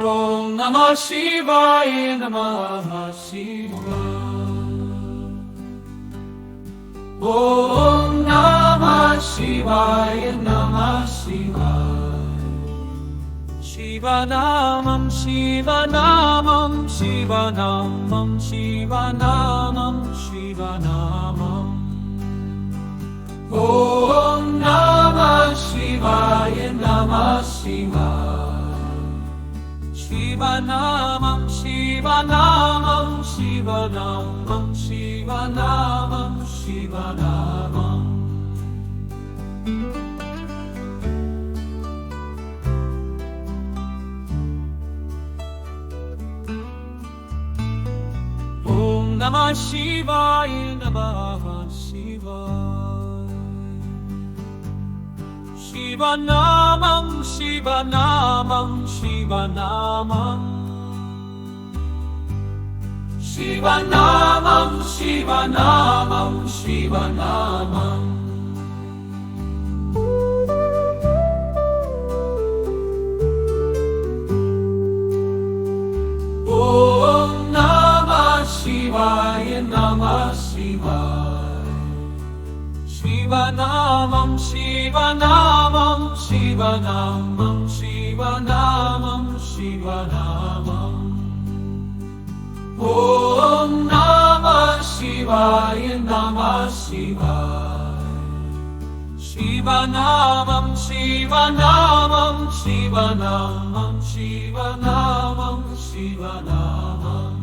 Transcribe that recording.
Om Namah Shivaya, Namah Shivaya. Om Namah Shivaya, Namah Shivaya. Shivanamam, Shivanamam, Shivanamam, Shivanamam, Shivanamam. Om Namah Shivaya, Namah Shivaya. Shivanamam, Shivanamam, Shivanamam, Shivanamam, Shivanamam. Om Namah Shivaya, Namah Shivaya. Shivanamam, Shivanamam, Shivanamam. Shivanamam, Shivanamam, Shivanamam. Om Namah Shivaya, Namah Shivaya. Shivanamam, Shivanamam, Shivanamam, Shivanamam, Shivanamam. Om Namah Shivaya, Namah Shivaya. Shivanamam, Shivanamam, Shivanamam, Shivanamam, Shivanamam.